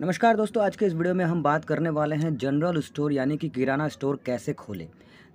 नमस्कार दोस्तों, आज के इस वीडियो में हम बात करने वाले हैं जनरल स्टोर यानी कि किराना स्टोर कैसे खोलें।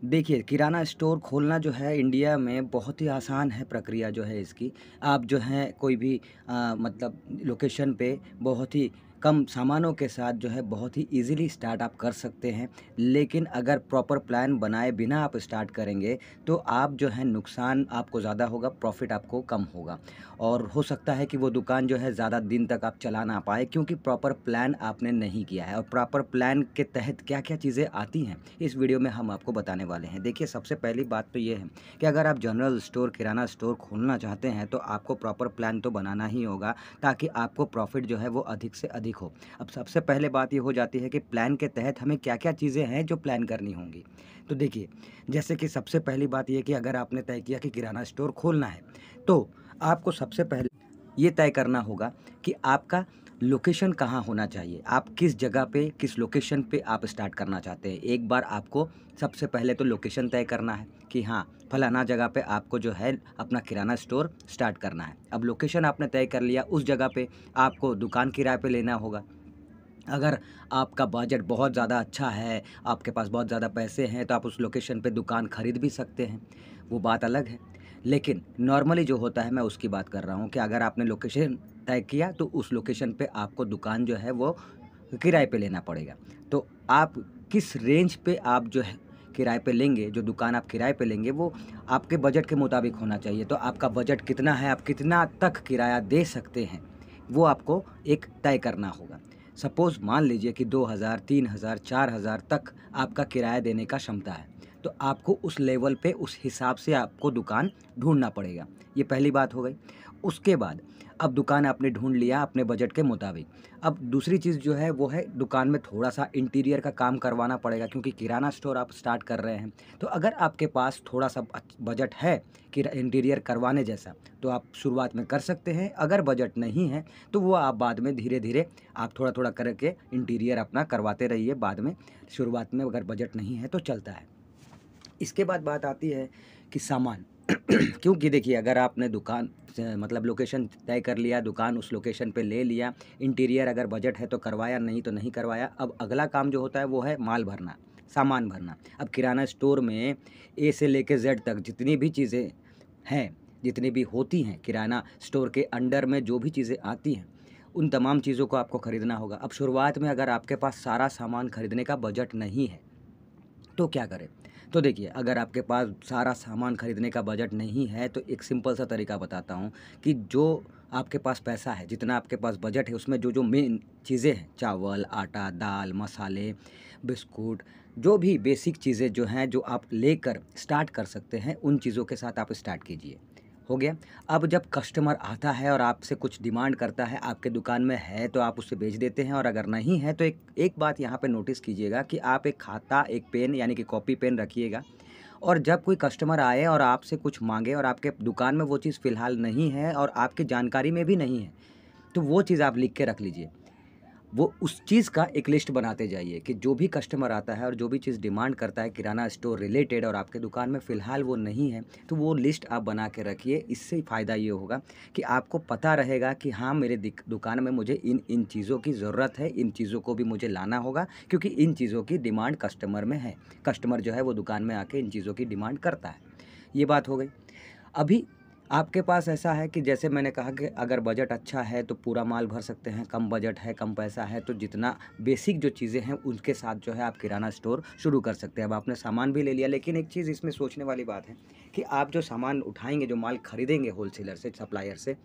देखिए, किराना स्टोर खोलना जो है इंडिया में बहुत ही आसान है प्रक्रिया जो है इसकी। आप जो है कोई भी मतलब लोकेशन पे बहुत ही कम सामानों के साथ जो है बहुत ही ईज़िली स्टार्ट आप कर सकते हैं। लेकिन अगर प्रॉपर प्लान बनाए बिना आप स्टार्ट करेंगे तो आप जो है नुकसान आपको ज़्यादा होगा, प्रॉफ़िट आपको कम होगा। और हो सकता है कि वो दुकान जो है ज़्यादा दिन तक आप चला ना पाएँ क्योंकि प्रॉपर प्लान आपने नहीं किया है। और प्रॉपर प्लान के तहत क्या-क्या चीज़ें आती हैं, इस वीडियो में हम आपको बताने वाले हैं। देखिए, सबसे पहली बात तो ये है कि अगर आप जनरल स्टोर, किराना स्टोर खोलना चाहते हैं तो आपको प्रॉपर प्लान तो बनाना ही होगा ताकि आपको प्रॉफ़िट जो है वो अधिक से अधिक हो। अब सबसे पहले बात ये हो जाती है कि प्लान के तहत हमें क्या-क्या चीज़ें हैं जो प्लान करनी होंगी। तो देखिए, जैसे कि सबसे पहली बात ये कि अगर आपने तय किया कि किराना स्टोर खोलना है, तो आपको सबसे पहले ये तय करना होगा कि आपका लोकेशन कहाँ होना चाहिए। आप किस जगह पे, किस लोकेशन पे आप स्टार्ट करना चाहते हैं। एक बार आपको सबसे पहले तो लोकेशन तय करना है कि हाँ, फलाना जगह पे आपको जो है अपना किराना स्टोर स्टार्ट करना है। अब लोकेशन आपने तय कर लिया, उस जगह पे आपको दुकान किराए पे लेना होगा। अगर आपका बजट बहुत ज़्यादा अच्छा है, आपके पास बहुत ज़्यादा पैसे हैं, तो आप उस लोकेशन पे दुकान खरीद भी सकते हैं, वो बात अलग है। लेकिन नॉर्मली जो होता है मैं उसकी बात कर रहा हूँ कि अगर आपने लोकेशन तय किया तो उस लोकेशन पे आपको दुकान जो है वो किराए पे लेना पड़ेगा। तो आप किस रेंज पे आप जो है किराए पे लेंगे, जो दुकान आप किराए पे लेंगे वो आपके बजट के मुताबिक होना चाहिए। तो आपका बजट कितना है, आप कितना तक किराया दे सकते हैं, वो आपको एक तय करना होगा। सपोज़ मान लीजिए कि 2000, 3000, 4000 तक आपका किराया देने का क्षमता है, तो आपको उस लेवल पे उस हिसाब से आपको दुकान ढूँढना पड़ेगा। ये पहली बात हो गई। उसके बाद अब दुकान आपने ढूँढ लिया अपने बजट के मुताबिक। अब दूसरी चीज़ जो है वो है दुकान में थोड़ा-सा इंटीरियर का काम करवाना पड़ेगा क्योंकि किराना स्टोर आप स्टार्ट कर रहे हैं। तो अगर आपके पास थोड़ा-सा बजट है कि इंटीरियर करवाने जैसा, तो आप शुरुआत में कर सकते हैं। अगर बजट नहीं है, तो वो आप बाद में धीरे-धीरे आप थोड़ा-थोड़ा करके इंटीरियर अपना करवाते रहिए बाद में। शुरुआत में अगर बजट नहीं है तो चलता है। इसके बाद बात आती है कि सामान क्योंकि देखिए, अगर आपने दुकान मतलब लोकेशन तय कर लिया, दुकान उस लोकेशन पे ले लिया, इंटीरियर अगर बजट है तो करवाया, नहीं तो नहीं करवाया। अब अगला काम जो होता है वो है माल भरना, सामान भरना। अब किराना स्टोर में ए से लेके ज़ेड तक जितनी भी चीज़ें हैं, जितनी भी होती हैं, किराना स्टोर के अंडर में जो भी चीज़ें आती हैं, उन तमाम चीज़ों को आपको खरीदना होगा। अब शुरुआत में अगर आपके पास सारा सामान खरीदने का बजट नहीं है, तो क्या करें? तो देखिए, अगर आपके पास सारा सामान खरीदने का बजट नहीं है, तो एक सिंपल सा तरीका बताता हूँ कि जो आपके पास पैसा है, जितना आपके पास बजट है, उसमें जो-जो मेन चीज़ें हैं, चावल, आटा, दाल, मसाले, बिस्कुट, जो भी बेसिक चीज़ें जो हैं, जो आप लेकर स्टार्ट कर सकते हैं, उन चीज़ों के साथ आप स्टार्ट कीजिए। हो गया? अब जब कस्टमर आता है और आपसे कुछ डिमांड करता है, आपके दुकान में है तो आप उसे बेच देते हैं और अगर नहीं है तो एक एक बात यहाँ पे नोटिस कीजिएगा कि आप एक खाता, एक पेन यानी कि कॉपी पेन रखिएगा और जब कोई कस्टमर आए और आपसे कुछ माँगे और आपके दुकान में वो चीज़ फ़िलहाल नहीं है और आपकी जानकारी में भी नहीं है, तो वो चीज़ आप लिख के रख लीजिए। वो उस चीज़ का एक लिस्ट बनाते जाइए कि जो भी कस्टमर आता है और जो भी चीज़ डिमांड करता है किराना स्टोर रिलेटेड और आपके दुकान में फ़िलहाल वो नहीं है, तो वो लिस्ट आप बना के रखिए। इससे फ़ायदा ये होगा कि आपको पता रहेगा कि हाँ, मेरे दुकान में मुझे इन चीज़ों की ज़रूरत है, इन चीज़ों को भी मुझे लाना होगा क्योंकि इन चीज़ों की डिमांड कस्टमर में है। कस्टमर जो है वो दुकान में आके इन चीज़ों की डिमांड करता है। ये बात हो गई। अभी आपके पास ऐसा है कि जैसे मैंने कहा कि अगर बजट अच्छा है तो पूरा माल भर सकते हैं, कम बजट है, कम पैसा है तो जितना बेसिक जो चीज़ें हैं उनके साथ जो है आप किराना स्टोर शुरू कर सकते हैं। अब आपने सामान भी ले लिया, लेकिन एक चीज़ इसमें सोचने वाली बात है कि आप जो सामान उठाएँगे, जो माल खरीदेंगे होलसेलर से, सप्लायर से,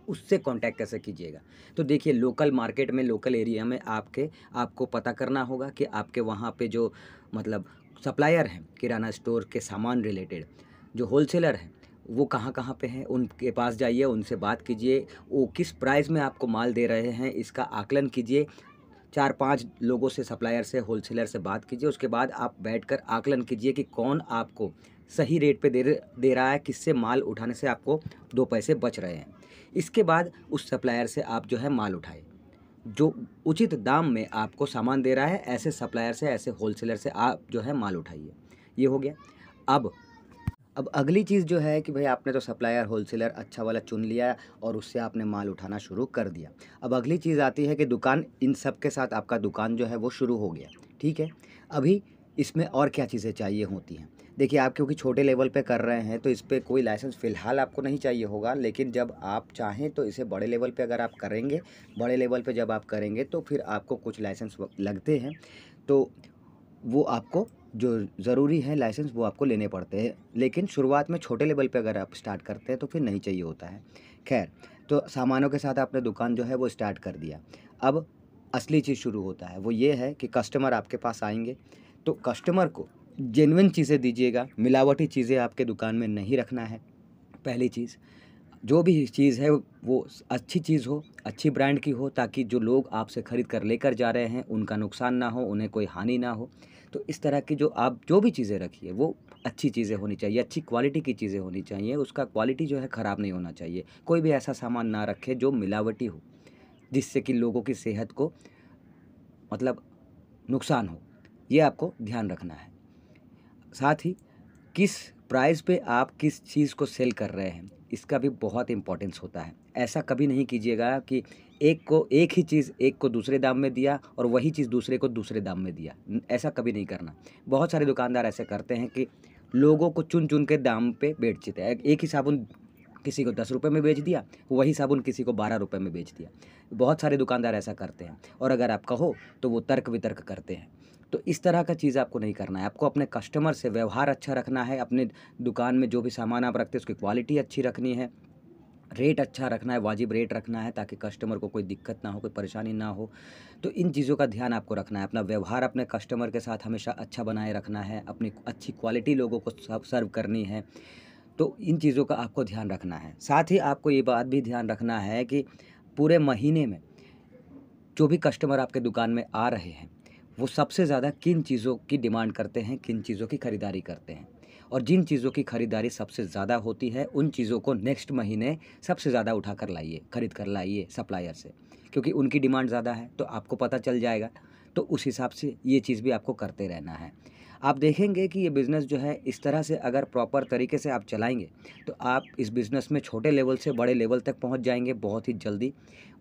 उससे कॉन्टैक्ट कैसे कीजिएगा? तो देखिए, लोकल मार्केट में, लोकल एरिया में आपको पता करना होगा कि आपके वहाँ पे जो मतलब सप्लायर हैं, किराना स्टोर के सामान रिलेटेड, जो होलसेलर हैं, वो कहाँ-कहाँ पे हैं, उनके पास जाइए, उनसे बात कीजिए, वो किस प्राइस में आपको माल दे रहे हैं, इसका आकलन कीजिए। 4-5 लोगों से, सप्लायर से, होलसेलर से बात कीजिए, उसके बाद आप बैठकर आकलन कीजिए कि कौन आपको सही रेट पे दे रहा है, किससे माल उठाने से आपको 2 पैसे बच रहे हैं। इसके बाद उस सप्लायर से आप जो है माल उठाइए। जो उचित दाम में आपको सामान दे रहा है, ऐसे सप्लायर से, ऐसे होलसेलर से आप जो है माल उठाइए। ये हो गया। अब अब अगली चीज़ जो है कि भाई आपने तो सप्लायर, होलसेलर अच्छा वाला चुन लिया और उससे आपने माल उठाना शुरू कर दिया। अब अगली चीज़ आती है कि दुकान इन सब के साथ आपका दुकान जो है वो शुरू हो गया, ठीक है? अभी इसमें और क्या चीज़ें चाहिए होती हैं? देखिए आप क्योंकि छोटे लेवल पे कर रहे हैं तो इस पे कोई लाइसेंस फ़िलहाल आपको नहीं चाहिए होगा, लेकिन जब आप चाहें तो इसे बड़े लेवल पे अगर आप करेंगे, बड़े लेवल पे जब आप करेंगे तो फिर आपको कुछ लाइसेंस व लगते हैं। तो वो आपको जो ज़रूरी है लाइसेंस वो आपको लेने पड़ते हैं। लेकिन शुरुआत में छोटे लेवल पे अगर आप स्टार्ट करते हैं तो फिर नहीं चाहिए होता है। ख़ैर, तो सामानों के साथ आपने दुकान जो है वो स्टार्ट कर दिया। अब असली चीज़ शुरू होता है, वो ये है कि कस्टमर आपके पास आएँगे, तो कस्टमर को जेन्युइन चीज़ें दीजिएगा, मिलावटी चीज़ें आपके दुकान में नहीं रखना है, पहली चीज़। जो भी चीज़ है वो अच्छी चीज़ हो, अच्छी ब्रांड की हो ताकि जो लोग आपसे खरीद कर लेकर जा रहे हैं उनका नुकसान ना हो, उन्हें कोई हानि ना हो। तो इस तरह की जो आप जो भी चीज़ें रखिए वो अच्छी चीज़ें होनी चाहिए, अच्छी क्वालिटी की चीज़ें होनी चाहिए, उसका क्वालिटी जो है ख़राब नहीं होना चाहिए। कोई भी ऐसा सामान ना रखें जो मिलावटी हो, जिससे कि लोगों की सेहत को मतलब नुकसान हो, ये आपको ध्यान रखना है। साथ ही किस प्राइस पे आप किस चीज़ को सेल कर रहे हैं, इसका भी बहुत इम्पोर्टेंस होता है। ऐसा कभी नहीं कीजिएगा कि एक को एक ही चीज़ एक को दूसरे दाम में दिया और वही चीज़ दूसरे को दूसरे दाम में दिया। ऐसा कभी नहीं करना। बहुत सारे दुकानदार ऐसे करते हैं कि लोगों को चुन-चुन के दाम पे बेचते हैं। एक ही साबुन किसी को ₹10 में बेच दिया, वही साबुन किसी को ₹12 में बेच दिया। बहुत सारे दुकानदार ऐसा करते हैं और अगर आप कहो तो वो तर्क-वितर्क करते हैं। तो इस तरह का चीज़ आपको नहीं करना है। आपको अपने कस्टमर से व्यवहार अच्छा रखना है, अपने दुकान में जो भी सामान आप रखते हैं उसकी क्वालिटी अच्छी रखनी है, रेट अच्छा रखना है, वाजिब रेट रखना है ताकि कस्टमर को कोई दिक्कत ना हो, कोई परेशानी ना हो। तो इन चीज़ों का ध्यान आपको रखना है। अपना व्यवहार अपने कस्टमर के साथ हमेशा अच्छा बनाए रखना है, अपनी अच्छी क्वालिटी लोगों को सर्व करनी है। तो इन चीज़ों का आपको ध्यान रखना है। साथ ही आपको ये बात भी ध्यान रखना है कि पूरे महीने में जो भी कस्टमर आपके दुकान में आ रहे हैं, वो सबसे ज़्यादा किन चीज़ों की डिमांड करते हैं, किन चीज़ों की खरीदारी करते हैं। और जिन चीज़ों की खरीदारी सबसे ज़्यादा होती है, उन चीज़ों को नेक्स्ट महीने सबसे ज़्यादा उठा कर लाइए, खरीद कर लाइए सप्लायर से। क्योंकि उनकी डिमांड ज़्यादा है, तो आपको पता चल जाएगा। तो उस हिसाब से ये चीज़ भी आपको करते रहना है। आप देखेंगे कि ये बिज़नेस जो है इस तरह से अगर प्रॉपर तरीके से आप चलाएँगे, तो आप इस बिज़नेस में छोटे लेवल से बड़े लेवल तक पहुँच जाएँगे बहुत ही जल्दी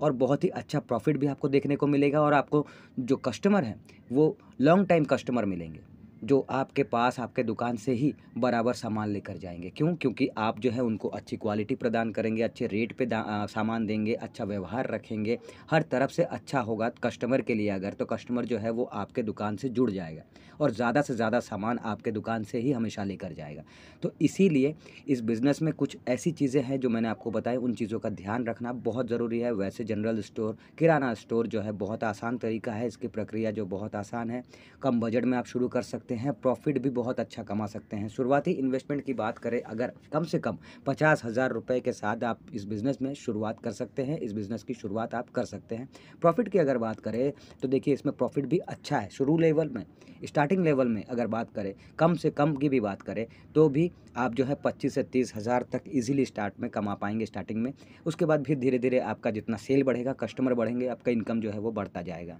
और बहुत ही अच्छा प्रॉफ़िट भी आपको देखने को मिलेगा और आपको जो कस्टमर हैं, वो लॉन्ग टाइम कस्टमर मिलेंगे, जो आपके पास आपके दुकान से ही बराबर सामान लेकर जाएँगे। क्यों? क्योंकि आप जो है उनको अच्छी क्वालिटी प्रदान करेंगे, अच्छे रेट पे सामान देंगे, अच्छा व्यवहार रखेंगे, हर तरफ से अच्छा होगा कस्टमर के लिए अगर, तो कस्टमर जो है वो आपके दुकान से जुड़ जाएगा और ज़्यादा से ज़्यादा सामान आपके दुकान से ही हमेशा लेकर जाएगा। तो इसीलिए इस बिज़नेस में कुछ ऐसी चीज़ें हैं जो मैंने आपको बताई, उन चीज़ों का ध्यान रखना बहुत ज़रूरी है। वैसे जनरल स्टोर, किराना स्टोर जो है बहुत आसान तरीका है, इसकी प्रक्रिया जो बहुत आसान है। कम बजट में आप शुरू कर सकते हैं, प्रॉफ़िट भी बहुत अच्छा कमा सकते हैं। शुरुआती इन्वेस्टमेंट की बात करें अगर कम से कम 50,000 रुपए के साथ आप इस बिज़नेस में शुरुआत कर सकते हैं, इस बिज़नेस की शुरुआत आप कर सकते हैं। प्रॉफ़िट की अगर बात करें तो देखिए इसमें प्रॉफ़िट भी अच्छा है। शुरू लेवल में, स्टार्टिंग लेवल में अगर बात करें, कम से कम की भी बात करें, तो भी आप जो है 25 से 30,000 तक ईज़िली स्टार्ट में कमा पाएँगे स्टार्टिंग में। उसके बाद फिर धीरे-धीरे आपका जितना सेल बढ़ेगा, कस्टमर बढ़ेंगे, आपका इनकम जो है वो बढ़ता जाएगा।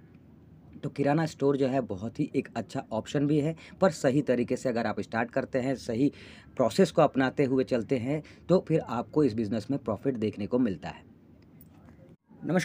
तो किराना स्टोर जो है बहुत ही एक अच्छा ऑप्शन भी है, पर सही तरीके से अगर आप स्टार्ट करते हैं, सही प्रोसेस को अपनाते हुए चलते हैं, तो फिर आपको इस बिज़नेस में प्रॉफ़िट देखने को मिलता है। नमस्कार।